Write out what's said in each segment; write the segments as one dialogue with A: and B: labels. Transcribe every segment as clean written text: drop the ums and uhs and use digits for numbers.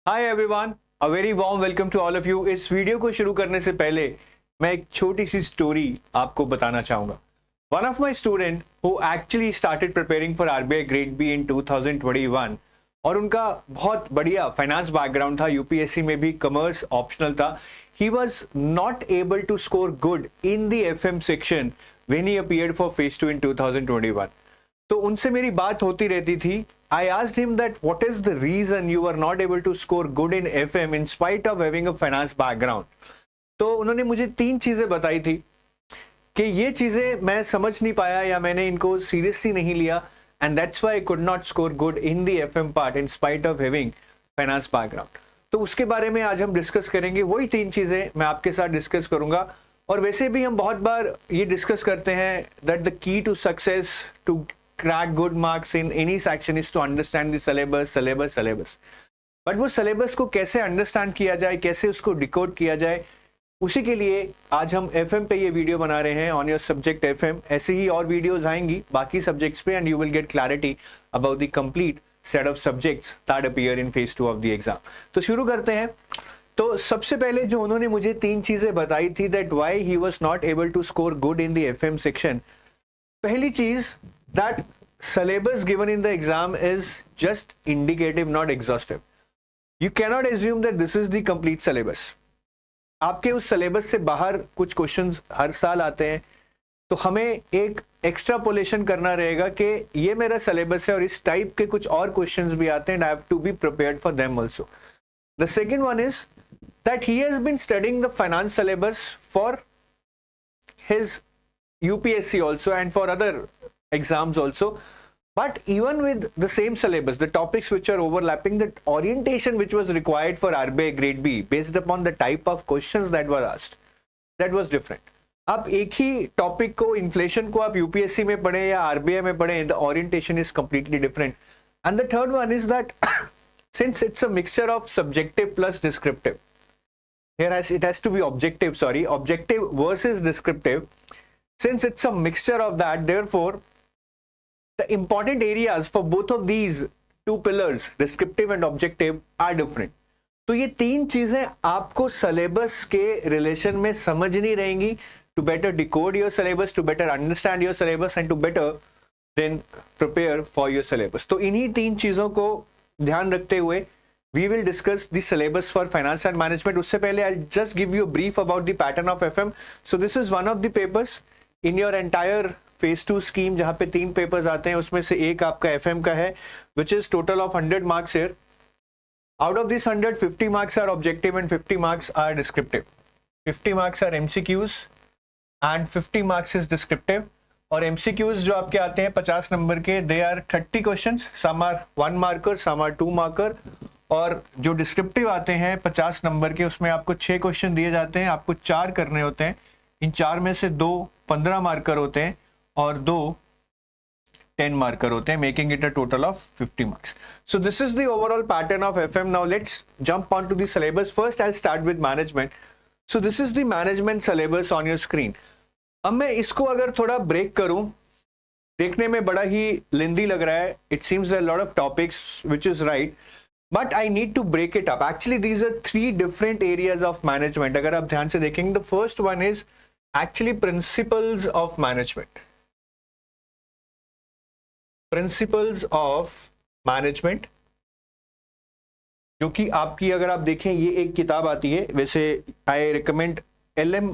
A: Hi everyone, a very warm welcome to all of you. इस video को शुरू करने से पहले मैं एक छोटी सी स्टोरी आपको बताना चाहूंगा। One of my student who actually started preparing for RBI grade be in 2021 और उनका बहुत बढ़िया फाइनेंस बैकग्राउंड था, यूपीएससी में भी कॉमर्स ऑप्शनल था। He was not able to score good in the FM section when he appeared for phase 2 in 2021। तो उनसे मेरी बात होती रहती थी। I asked him that what is the reason you were not able to score good in FM in spite of having a finance background। तो उन्होंने मुझे 3 चीजें बताई थी कि ये चीजें मैं समझ नहीं पाया या मैंने इनको सीरियसली नहीं लिया, and that's why I could not score good in the FM part in spite of having finance background. तो उसके बारे में आज हम डिस्कस करेंगे। वही 3 चीजें मैं आपके साथ डिस्कस करूंगा। और वैसे भी हम बहुत बार ये डिस्कस करते हैं that the key to success to crack good marks in any section is to understand the syllabus। But वो सिलेबस को कैसे अंडरस्टैंड किया जाए, कैसे उसको डिकोड किया जाए, उसी के लिए आज हम एफएम पे ये वीडियो बना रहे हैं ऑन योर सब्जेक्ट एफएम। ऐसे ही और वीडियोस आएंगी बाकी सब्जेक्ट्स पे and you will get clarity about the complete set of subjects that appear in phase 2 of the exam. तो शुरू करते हैं। तो सबसे पहले जो उन्होंने मुझे 3 चीजें बताई थी that why he was not able to score good in the FM section. पहली चीज, that syllabus given in the exam is just indicative, not exhaustive। You cannot assume that this is the complete syllabus। आपके उस syllabus से बाहर कुछ questions हर साल आते हैं, तो हमें एक एक्स्ट्रापोलेशन करना रहेगा कि ये मेरा सिलेबस है और इस टाइप के कुछ और क्वेश्चंस भी आते हैं and I have to be prepared for them also. The second one is that he has been studying the finance syllabus for his UPSC also and for other exams also, but even with the same syllabus, the topics which are overlapping, the orientation which was required for RBI grade B based upon the type of questions that were asked, that was different। आप एक ही topic को, inflation को आप UPSC में पढ़े या RBI में पढ़े, the orientation is completely different. And the third one is that since it's a mixture of subjective plus descriptive, here it has to be objective versus descriptive। Since it's a mixture of that, therefore the important areas for both of these two pillars, descriptive and objective, are different। तो ये 3 चीजें आपको syllabus के relation में समझनी रहेंगी to better decode your syllabus, to better understand your syllabus and to better then prepare for your syllabus। तो इन्हीं 3 चीजों को ध्यान रखते हुए we will discuss the syllabus for finance and management। उससे पहले I'll just give you a brief about the pattern of FM। So this is one of the papers in your entire phase 2 scheme, जहां पे 3 papers आते हैं, उसमें से एक आपका एफएम का है which is total of 100 marks here. Out of this 100, 50 marks are objective and 50 marks are descriptive. 50 marks are MCQs and 50 marks is descriptive. और एमसीक्यूज जो आपके आते हैं 50 नंबर के, they are 30 questions, some are 1 marker, some are 2 marker. और जो descriptive आते हैं 50 नंबर के, उसमें आपको 6 क्वेश्चन दिए जाते हैं, आपको 4 करने होते हैं। इन 4 में से 2 15 मार्कर होते हैं और 2 10 मार्कर होते हैं, making it a total of 50 marks. So this is the overall pattern of FM. Now let's jump on to the syllabus. First I will start with management. So this is the management syllabus on your screen. अब मैं इसको अगर थोड़ा break करूं, देखने में बड़ा ही लेंदी लग रहा है, it seems a lot of topics which is right, but I need to break it up. Actually these are 3 different areas of management. अगर आप ध्यान से देखेंगे, the first one is actually principles of management। principles of management जो कि आपकी, अगर आप देखें, ये एक किताब आती है। वैसे आई रिकमेंड LM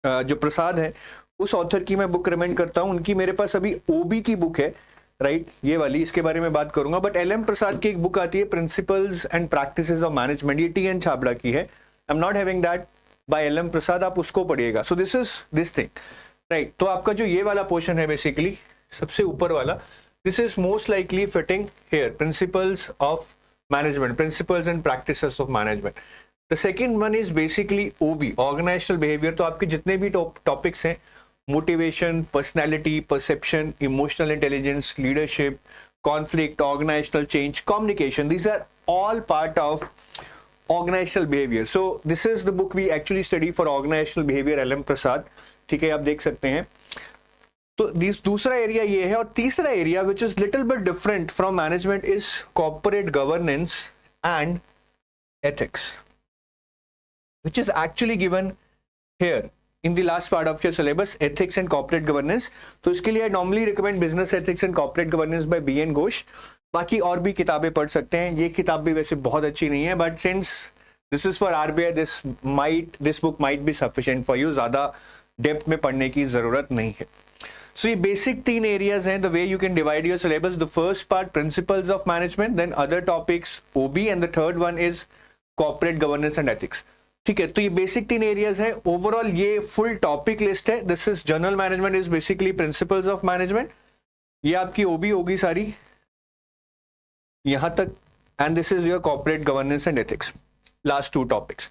A: जो प्रसाद है, उस ऑथर की मैं बुक रिकमेंड करता हूं। उनकी मेरे पास अभी OB की बुक है, राइट, ये वाली, इसके बारे में बात करूंगा। बट LM प्रसाद की एक बुक आती है, principles and practices of management, ये TN छाबड़ा की है। I am not having that bye LM प्रसाद, आप उसको पढ़िएगा। सो this is this thing, right. तो आपका जो ये वाला पोर्शन है, बेसिकली सबसे ऊपर वाला, this is most likely fitting here, principles of management, principles and practices of management. The second one is basically OB, organizational behaviour. तो आपके जितने भी टॉपिक्स हैं, motivation, personality, perception, emotional intelligence, leadership, conflict, organizational change, communication, these are all part of organizational behavior। So this is the book we actually study for organizational behavior, LM प्रसाद, ठीक है, आप देख सकते हैं। तो दूसरा एरिया ये है। और तीसरा area which is little bit different from management is corporate governance and ethics, which is actually given here in the last part of your syllabus, ethics and corporate governance. तो इसके लिए I normally recommend business ethics and corporate governance by B.N. Ghosh. बाकी और भी किताबें पढ़ सकते हैं. ये किताब भी वैसे बहुत अच्छी नहीं है, but since this is for RBI, this book might be sufficient for you. ज़्यादा डेप्थ में पढ़ने की जरूरत नहीं है. So ये basic 3 areas हैं, the way you can divide your syllabus. The first part, principles of management, then other topics, OB, and the third one is corporate governance and ethics. ठीक है, तो ये बेसिक 3 एरियाज हैं. Overall ये full topic list है. This is general management is basically principles of management. ये आपकी ओबी होगी सारी यहां तक, and this is your corporate governance and ethics, last 2 topics.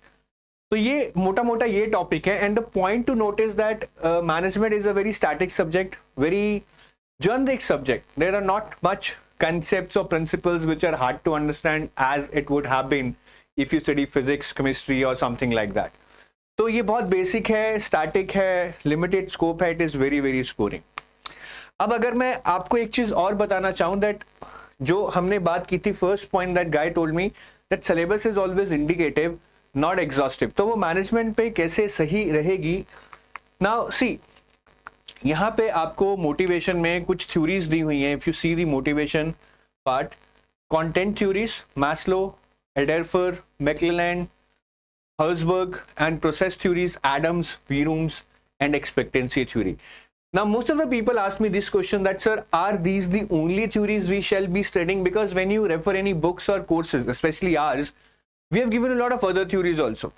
A: तो ये मोटा मोटा ये टॉपिक है. And the point two notice that management is a very static subject, very generic subject. There are not much concepts or principles which are hard to understand as it would have been if you study physics, chemistry or something like that. तो ये बहुत basic है, static है, limited scope है, it is very very scoring. अब अगर मैं आपको एक चीज और बताना चाहूं, दैट जो हमने बात की थी, first point that guy told me that syllabus is always indicative not exhaustive. तो वो मैनेजमेंट पे कैसे सही रहेगी. नाउ सी, यहाँ पे आपको मोटिवेशन में कुछ थ्योरीज दी हुई हैं. If you see the motivation part, content theories, Maslow, Alderfer, McClelland, Herzberg, and process theories, Adams, Weerooms, and expectancy theory. Now, most of the people ask me this question that, sir, are these the only theories we shall be studying? Because when you refer any books or courses, especially ours, we have given a lot of other theories also.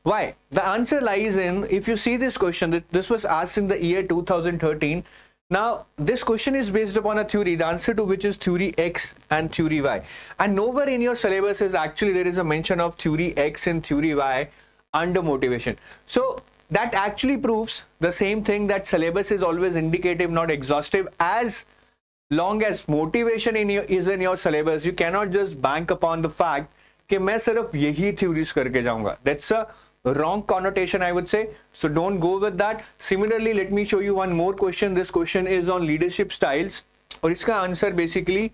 A: Why? The answer lies in, if you see this question, this was asked in the year 2013. Now, this question is based upon a theory, the answer to which is theory X and theory Y. And nowhere in your syllabus is actually there is a mention of theory X and theory Y under motivation. So, that actually proves the same thing, that syllabus is always indicative, not exhaustive. As long as motivation is in your syllabus, you cannot just bank upon the fact कि मैं सिर्फ यही theories करके जाऊंगा. That's a wrong connotation, I would say. So don't go with that. Similarly, let me show you one more question. This question is on leadership styles, और इसका answer basically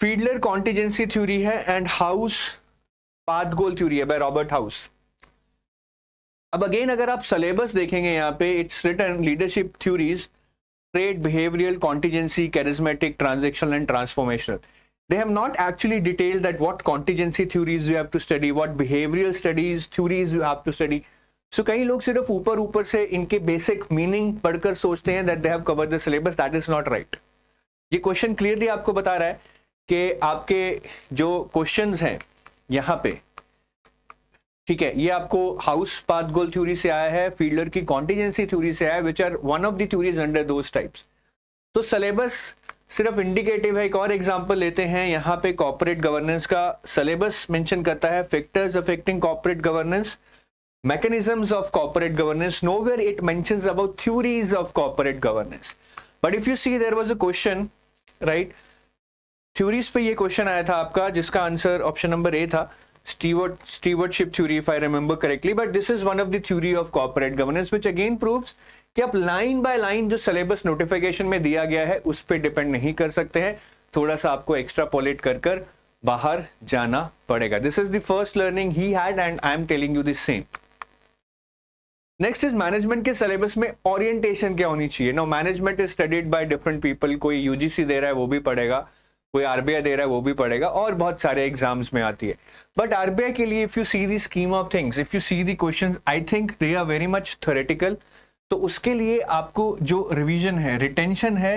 A: Fiedler contingency theory है and House path goal theory है by Robert House. अब again अगर आप syllabus देखेंगे यहाँ पे, it's written leadership theories, trait, behavioural, contingency, charismatic, transactional and transformational. They have not actually detailed that what contingency theories you have to study, what behavioral studies theories you have to study. So कई लोग सिर्फ ऊपर से इनके basic meaning पढ़कर सोचते हैं that they have covered the syllabus. That is not right. ये क्वेश्चन क्लियरली आपको बता रहा है कि आपके जो क्वेश्चंस हैं यहाँ पे, ठीक है, ये आपको हाउस पाथ गोल थ्योरी से आया है, फील्डर की कॉन्टिजेंसी थ्योरी से आया है, which are one of the theories under those types. तो सिलेबस सिर्फ इंडिकेटिव है. एक और एग्जांपल लेते हैं. यहाँ पे कॉर्पोरेट गवर्नेंस का सिलेबस मेंशन करता है factors affecting corporate governance, mechanisms of corporate governance. Nowhere it mentions about theories of corporate governance. But if you see, there was a question, right? Theories पे ये question आया था आपका, जिसका answer option number A था, stewardship theory, if I remember correctly. But this is one of the theory of corporate governance, which again proves कि आप line by line जो सिलेबस नोटिफिकेशन में दिया गया है उस पर डिपेंड नहीं कर सकते हैं. थोड़ा सा आपको एक्स्ट्रापोलेट कर बाहर जाना पड़ेगा. This is the first learning he had and I am telling you the same. Next is management के सिलेबस में ओरिएंटेशन क्या होनी चाहिए. No, management is studied by different people. कोई यूजीसी दे रहा है वो भी पढ़ेगा, कोई आरबीआई दे रहा है वो भी पढ़ेगा, और बहुत सारे एग्जाम्स में आती है. बट आरबीआई के लिए if you see the scheme of things, if you see the questions, I think they are very much theoretical. तो उसके लिए आपको जो रिवीजन है, रिटेंशन है,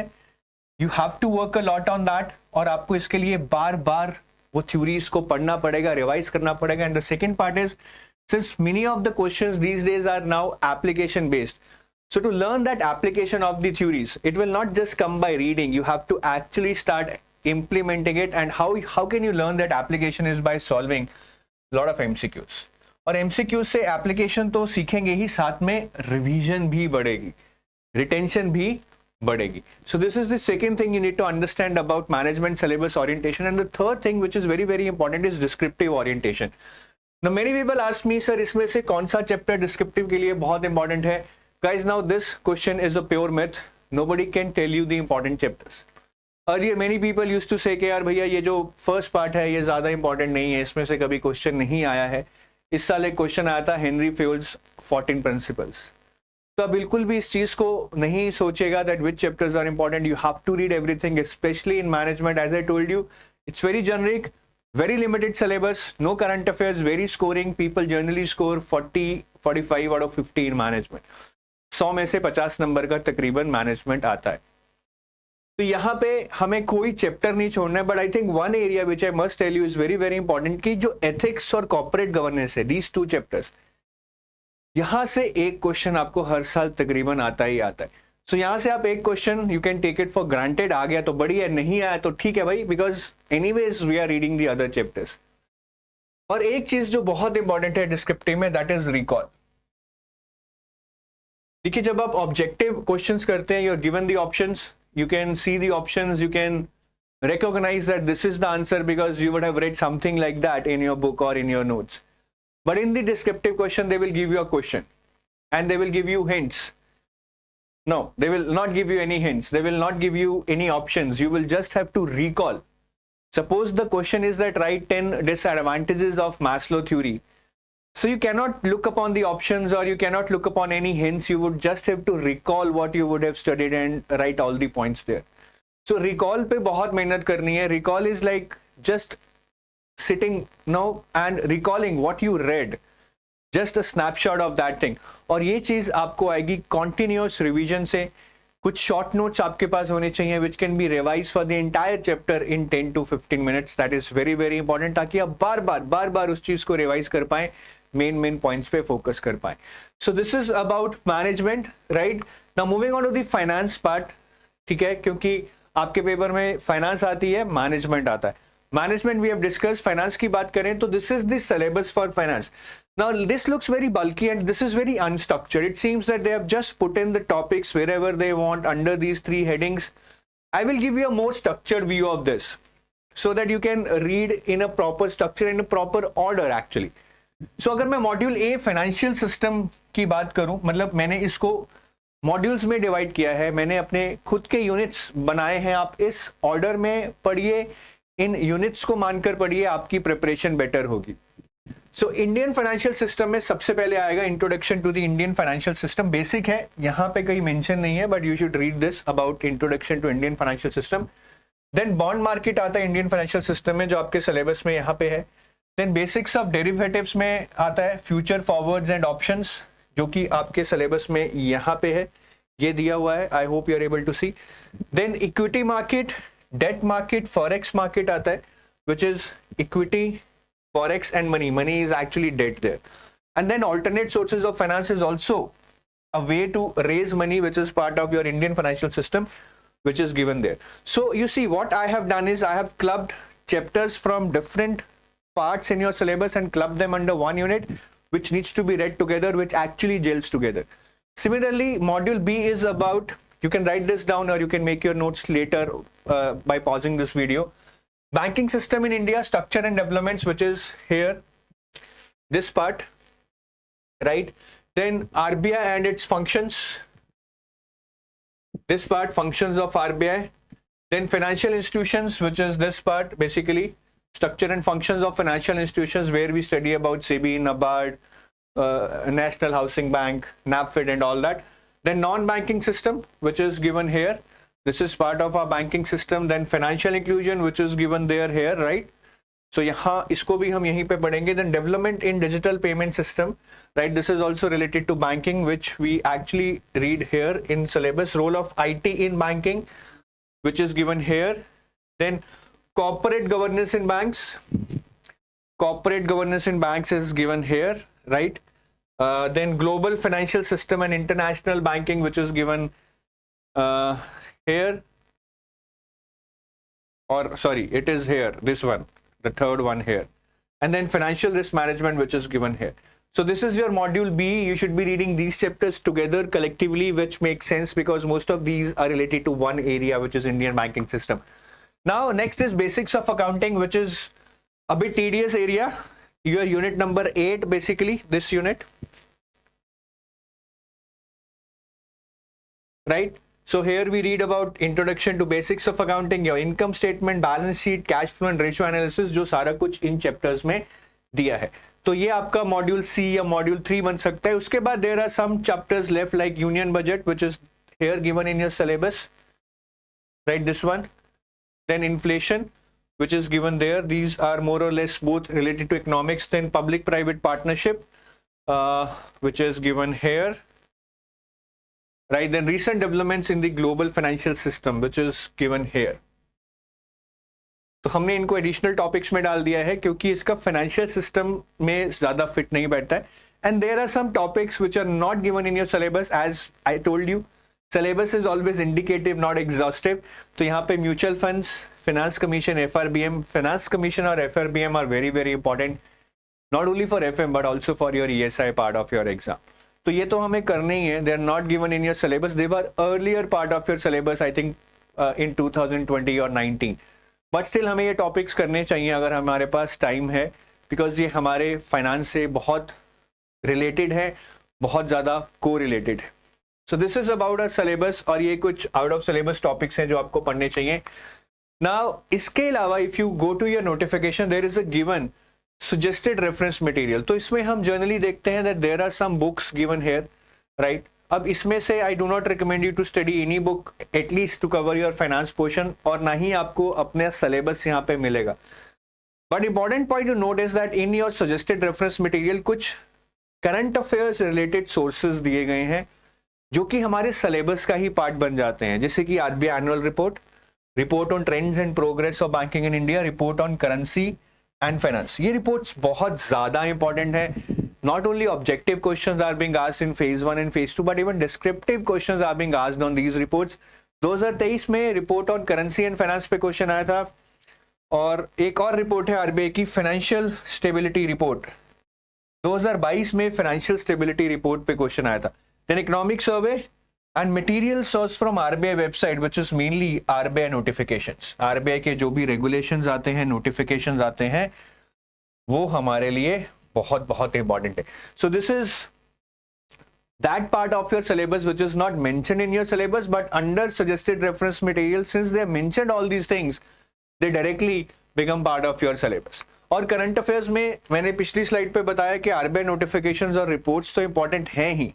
A: you have to work a lot on that. और आपको इसके लिए बार बार वो थ्योरीज को पढ़ना पड़ेगा, रिवाइज करना पड़ेगा. And the second part is, since many of the questions these days are now application based, so to learn that application of the theories, it will not just come by reading. You have to actually start implementing it. And how can you learn that application is by solving lot of MCQs. और MCQs से application तो सीखेंगे ही, साथ में revision भी बढ़ेगी, retention भी बढ़ेगी. So this is the second thing you need to understand about management syllabus orientation. And the third thing which is very very important is descriptive orientation. Now many people ask me, sir, इसमें से कौन सा chapter descriptive के लिए बहुत important है. Guys, now this question is a pure myth. Nobody can tell you the important chapters. Earlier many people used to say कि यार भैया ये जो फर्स्ट पार्ट है ये ज़्यादा इंपॉर्टेंट नहीं है, इसमें से कभी क्वेश्चन नहीं आया है। इस साल एक क्वेश्चन आया था हेनरी फ्यूल्स 14 प्रिंसिपल्स। तो आप बिल्कुल भी इस चीज़ को नहीं सोचेगा that which chapters are important, you have to read everything, specially in management. As I told you, it's very generic, very limited syllabus, no current affairs, very scoring. People generally score 40 45 out of 50 in management. 100 में से 50 number का तकरीबन management आता है। तो यहाँ पे हमें कोई चैप्टर नहीं छोड़ना है, but I think one area which I must tell you is very very important कि जो एथिक्स और कॉर्पोरेट गवर्नेंस है, दीज टू चैप्टर्स, यहां से एक क्वेश्चन आपको हर साल तकरीबन आता ही आता है। सो यहां से आप एक question you can take it for granted, आ गया तो बढ़िया, नहीं आया तो ठीक है भाई, because anyways we are reading the other chapters. और एक चीज जो बहुत इंपॉर्टेंट है डिस्क्रिप्टिव में, दैट इज रिकॉल। देखिए जब आप ऑब्जेक्टिव क्वेश्चंस करते हैं, you are given the options, you can see the options, you can recognize that this is the answer because you would have read something like that in your book or in your notes. But in the descriptive question, they will give you a question and they will give you hints. No, they will not give you any hints. They will not give you any options. You will just have to recall. Suppose the question is that write 10 disadvantages of Maslow theory. So you cannot look upon the options or you cannot look upon any hints. You would just have to recall what you would have studied and write all the points there. So recall पे बहुत मेहनत करनी है. Recall is like just sitting now and recalling what you read. Just a snapshot of that thing. और ये चीज़ आपको आएगी continuous revision से. कुछ short notes आपके पास होने चाहिए which can be revised for the entire chapter in 10 to 15 minutes. That is very very important ताकि आप बार बार उस चीज़ को revise कर पाएं, मेन पॉइंट्स पे फोकस कर पाए। So this is about management, right. Now moving on to the finance part, ठीक है, क्योंकि आपके पेपर में फाइनेंस आती है, मैनेजमेंट आता है। Management we have discuss, finance की बात करें तो this is the syllabus for finance. Now this looks very bulky and this is very unstructured. It seems that they have just put in the topics wherever they want under these 3 headings. I will give you a more structured view of this so that you can read in a proper structure, in a proper order actually. सो अगर मैं module a financial system की बात करूं, मतलब मैंने इसको modules में divide किया है, मैंने अपने खुद के यूनिट्स बनाए हैं। आप इस ऑर्डर में पढ़िए, इन यूनिट्स को मानकर पढ़िए, आपकी प्रिपरेशन बेटर होगी। सो इंडियन फाइनेंशियल सिस्टम में सबसे पहले आएगा introduction to the Indian financial system. Basic है, यहाँ पे कहीं मेंशन नहीं है, but you should read this about introduction to Indian financial system. Then bond market आता है इंडियन फाइनेंशियल सिस्टम में, जो आपके सिलेबस में यहाँ पे है। देन बेसिक्स ऑफ डेरिवेटिव्स में आता है फ्यूचर फॉरवर्ड्स एंड ऑप्शंस, जो कि आपके सिलेबस में यहाँ पे है, ये दिया हुआ है। I hope you are able to see. Then equity market, debt market, forex market आता है, which is equity, forex and money. Money is actually debt there. And then alternate sources of finance is also a way to raise money, which is part of your Indian financial system, which is given there. So you see, what I have done is I have clubbed chapters from different parts in your syllabus and clubbed them under one unit, which needs to be read together, which actually gels together. Similarly, module B is about, you can write this down or you can make your notes later by pausing this video. Banking system in India, structure and developments, which is here, this part. Right, then RBI and its functions, this part, functions of RBI. Then financial institutions, which is this part, basically structure and functions of financial institutions, where we study about SEBI, NABARD, National Housing Bank, NABFID and all that. Then non-banking system, which is given here, this is part of our banking system. Then financial inclusion, which is given there, here, right? So यहाँ इसको भी हम यहीं पे पढ़ेंगे. Then development in digital payment system, right? This is also related to banking, which we actually read here in syllabus. Role of IT in banking, which is given here. Then corporate governance in banks. Corporate governance in banks is given here, right? Then global financial system and international banking, which is given here. Or sorry, it is here, this one. The third one here. And then financial risk management, which is given here. So this is your module B. You should be reading these chapters together collectively, which makes sense because most of these are related to one area, which is Indian banking system. Now next is basics of accounting, which is a bit tedious area. Your unit number 8, basically this unit, right? So here we read about introduction to basics of accounting, your income statement, balance sheet, cash flow and ratio analysis, जो सारा कुछ इन chapters में दिया है. तो ये आपका module सी या मॉड्यूल 3 बन सकता है. उसके बाद there are some chapters left like union budget which is here given in your syllabus, right, this one. Then inflation which is given there. These are more or less both related to economics. Then public private partnership, which is given here, right. Then recent developments in the global financial system, which is given here. तो हमने इनको additional topics में डाल दिया है क्योंकि इसका financial system में ज्यादा फिट नहीं बैठता है. And there are some topics which are not given in your syllabus. As I told you, syllabus is always indicative not exhaustive. तो यहाँ पे mutual funds, finance commission, FRBM. Finance commission और FRBM are very very important, not only for FM but also for your ESI part of your exam. तो ये तो हमें करने ही है. They are not given in your syllabus. They were earlier part of your syllabus I think in 2020 और 19. But still हमें ये टॉपिक्स करने चाहिए अगर हमारे पास टाइम है, बिकॉज ये हमारे फाइनेंस से बहुत रिलेटेड है, बहुत ज़्यादा को रिलेटेड है. So this is about our syllabus. और ये कुछ आउट ऑफ सिलेबस टॉपिक्स हैं जो आपको पढ़ने चाहिए. नाउ इसके अलावा if you go to your notification there is a given suggested reference material. तो इसमें हम जनरली देखते हैं that there are some books given here, right. अब इसमें से I do not recommend you to study any book at least to cover your finance portion, और ना ही आपको अपना सिलेबस यहाँ पे मिलेगा. But important point to note is that in your suggested reference material कुछ करंट अफेयर्स रिलेटेड सोर्सेज दिए गए हैं जो कि हमारे सिलेबस का ही पार्ट बन जाते हैं. जैसे कि RBI annual report, report on trends and progress of banking in India, report on currency and finance. ये रिपोर्ट्स बहुत ज्यादा इंपॉर्टेंट है. Not only objective questions are being asked in phase 1 and phase 2, but even descriptive questions are being asked on these reports. 2023 में report on currency and finance पे question आया था, और एक और रिपोर्ट है आरबीआई की फाइनेंशियल स्टेबिलिटी रिपोर्ट. 2022 में फाइनेंशियल स्टेबिलिटी रिपोर्ट पे क्वेश्चन आया था. Then economic survey and material source from RBI website which is mainly RBI notifications. RBI के जो भी रेगुलेशंस आते हैं, नोटिफिकेशंस आते हैं, वो हमारे लिए बहुत बहुत इंपॉर्टेंट है. So this is that part of your syllabus which is not mentioned in your syllabus but under suggested reference material, since they have mentioned all these things, they directly become part of your syllabus. और current affairs में मैंने पिछली slide पे बताया कि RBI notifications और reports तो important हैं ही,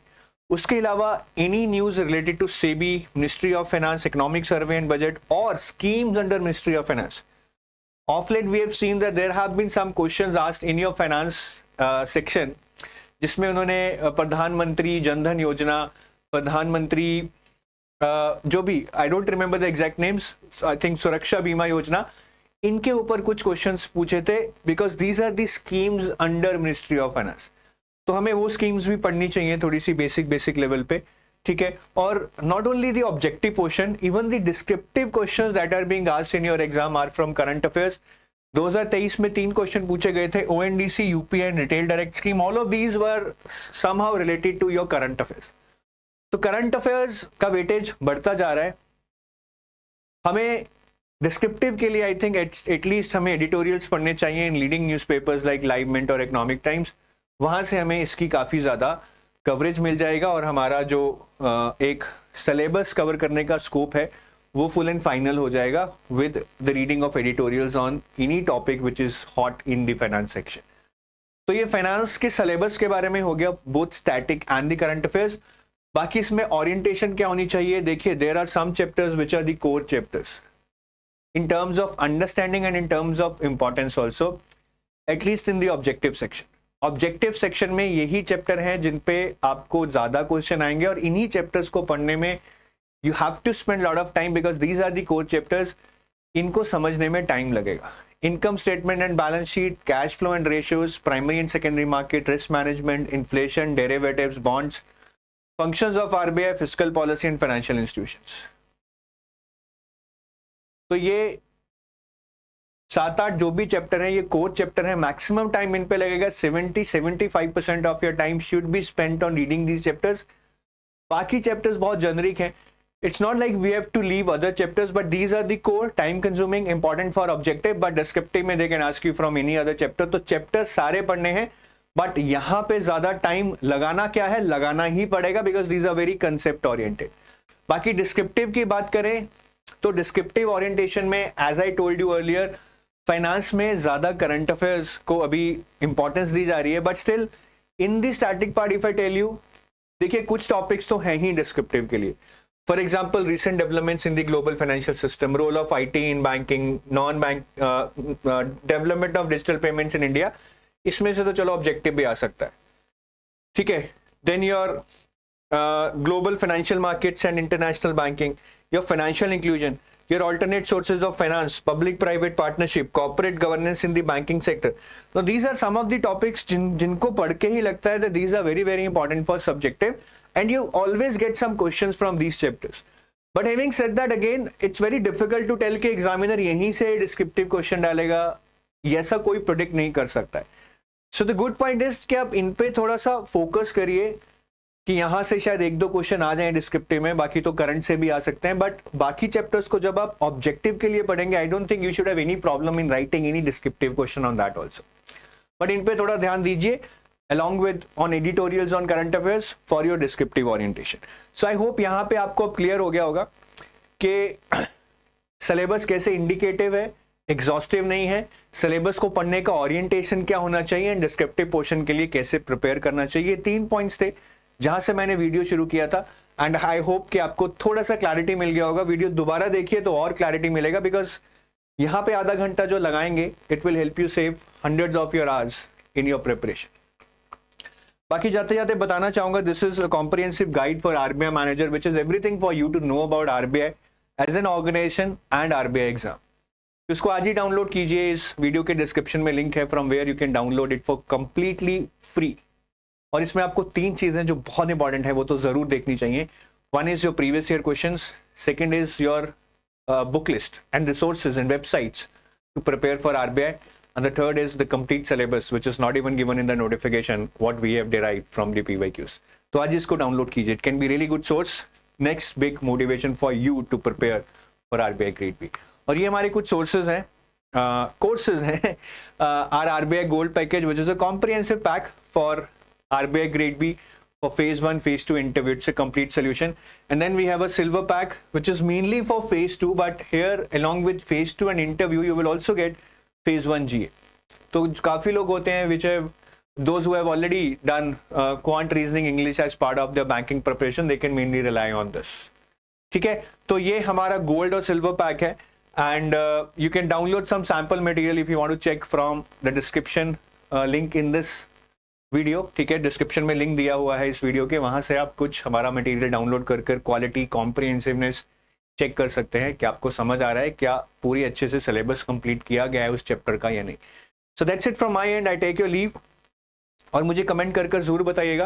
A: उसके अलावा any news related to SEBI, ministry of finance, economic survey and budget, और schemes under ministry of finance. Of late we have seen that there have been some questions asked in your finance section, जिसमें उन्होंने प्रधानमंत्री जनधन योजना, प्रधानमंत्री जो भी, I don't remember the exact names, I think Suraksha Bima Yojana, इनके ऊपर कुछ क्वेश्चंस पूछे थे, because these are the schemes under ministry of finance. तो हमें वो स्कीम्स भी पढ़नी चाहिए थोड़ी सी बेसिक लेवल पे, ठीक है. और not only the objective portion, even the descriptive questions that are being asked in your exam are from current affairs. 2023 में 3 क्वेश्चन पूछे गए थे, ONDC, UPI and retail direct scheme. All of these were somehow related to your current affairs. तो current affairs का weightage बढ़ता जा रहा है. हमें डिस्क्रिप्टिव के लिए आई थिंक एटलीस्ट हमें एडिटोरियल्स पढ़ने चाहिए in leading newspapers like live mint और इकोनॉमिक टाइम्स. वहां से हमें इसकी काफी ज्यादा कवरेज मिल जाएगा, और हमारा जो एक सिलेबस कवर करने का स्कोप है वो फुल एंड फाइनल हो जाएगा with the reading of editorials on any topic which is hot in the finance section. तो ये फाइनेंस के सिलेबस के बारे में हो गया, both static and the current affairs. बाकी इसमें ओरिएंटेशन क्या होनी चाहिए, देखिए there are some chapters which are the core chapters in terms of understanding and in terms of importance also, at least in the objective section. Objective section में यही chapter हैं जिन पे आपको ज्यादा क्वेश्चन आएंगे, और इन्हीं चैप्टर्स को पढ़ने में you have to spend lot of time, because these are the core chapters. इनको समझने में टाइम लगेगा. Income statement and balance sheet, cash flow and ratios, primary and secondary market, risk management, inflation, derivatives, bonds, functions of RBI, fiscal policy and financial institutions. तो ये 7-8 जो भी chapter है ये कोर चैप्टर है. मैक्सिमम टाइम इन पे लगेगा. 70-75% of your time should be spent on reading these chapters. बाकी चैप्टर्स बहुत जेनरिक हैं. It's not like we have to leave other chapters, but these are the core, time consuming, important for objective, but descriptive में they can ask you from any other chapter. तो chapter सारे पढ़ने हैं, but यहाँ पे ज्यादा time लगाना क्या है, लगाना ही पड़ेगा, because these are very concept oriented. बाकी डिस्क्रिप्टिव की बात करें तो डिस्क्रिप्टिव ओरिएंटेशन में as I told you earlier finance में ज्यादा करंट अफेयर्स को अभी इंपॉर्टेंस दी जा रही है, but still in the static part if I tell you, देखिए कुछ टॉपिक्स तो हैं ही डिस्क्रिप्टिव के लिए. For example recent developments in the global financial system, role of IT in banking, non bank development of digital payments in India, इसमें से तो चलो ऑब्जेक्टिव भी आ सकता है. ठीक है, then your global financial markets and international banking, your financial inclusion, your alternate sources of finance, public-private partnership, corporate governance in the banking sector. Now these are some of the topics जिनको पढ़ के ही लगता है that these are very very important for subjective, and you always get some questions from these chapters. But having said that, again it's very difficult to tell कि examiner यहीं से descriptive question डालेगा, ऐसा कोई predict नहीं कर सकता है. So the good point is कि आप इन पे थोड़ा सा focus करिए कि यहां से शायद एक दो क्वेश्चन आ जाएं डिस्क्रिप्टिव में, बाकी तो करंट से भी आ सकते हैं. बट बाकी चैप्टर्स को जब आप ऑब्जेक्टिव के लिए पढ़ेंगे, I don't think you should have any problem in writing any descriptive question on that also. But in पे थोड़ा ध्यान दीजिए along with on editorials on current affairs for your descriptive orientation. So I hope यहाँ पे आपको अब clear हो गया होगा कि सिलेबस कैसे इंडिकेटिव है, एग्जॉस्टिव नहीं है, सिलेबस को पढ़ने का ओरिएंटेशन क्या होना चाहिए एंड डिस्क्रिप्टिव पोर्शन के लिए कैसे प्रिपेयर करना चाहिए. 3 पॉइंट्स थे जहां से मैंने वीडियो शुरू किया था, एंड आई होप कि आपको थोड़ा सा क्लैरिटी मिल गया होगा. वीडियो दोबारा देखिए तो और क्लैरिटी मिलेगा, बिकॉज यहाँ पे आधा घंटा जो लगाएंगे it will help you save hundreds of your hours in your preparation. बाकी जाते जाते बताना चाहूंगा, this is a comprehensive guide for RBI manager which is everything for you to know about RBI as an organisation and RBI exam. इसको आज ही download कीजिए, इस video के डिस्क्रिप्शन में लिंक है from where you can download it for completely free. और इसमें आपको 3 चीजें जो बहुत इंपॉर्टेंट है वो तो जरूर देखनी चाहिए. One is your previous year questions, second is your book list and resources and websites to prepare for RBI, and the third is the complete syllabus which is not even given in the notification what we have derived from the PYQs. तो आज इसको download कीजिए, it can be really good source, next big motivation for you to prepare for RBI Grade B. और ये हमारे कुछ sources हैं, courses हैं, our RBI Gold Package which is a comprehensive pack for RBI Grade B for phase 1, phase 2 interview. It's a complete solution. And then we have a silver pack which is mainly for phase 2, but here along with phase 2 and interview you will also get phase 1 GA. तो काफी लोग होते हैं which have those who have already done quant reasoning English as part of their banking preparation, they can mainly rely on this. ठीक है, तो ये हमारा गोल्ड और सिल्वर पैक है, and you can download some sample material if you want to check from the description link in this video. ठीक है, description में लिंक दिया हुआ है इस वीडियो के, वहां से आप कुछ हमारा मटेरियल डाउनलोड कर क्वालिटी, कॉम्प्रिहेंसिवनेस चेक कर सकते हैं कि आपको समझ आ रहा है, क्या पूरी अच्छे से सिलेबस कंप्लीट किया गया है उस चैप्टर का या नहीं. So that's it from my end, I take your leave. और मुझे कमेंट कर जरूर बताइएगा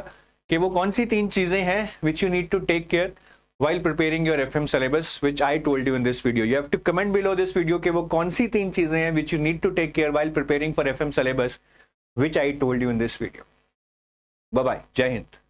A: कि वो कौन सी 3 चीजें हैं which you need to take care while preparing your FM syllabus, which I told you in this video. You have to comment below this video कि वो कौन सी 3 चीजें हैं which you need to take care while preparing for FM syllabus, which I told you in this video. Bye bye. जय हिंद.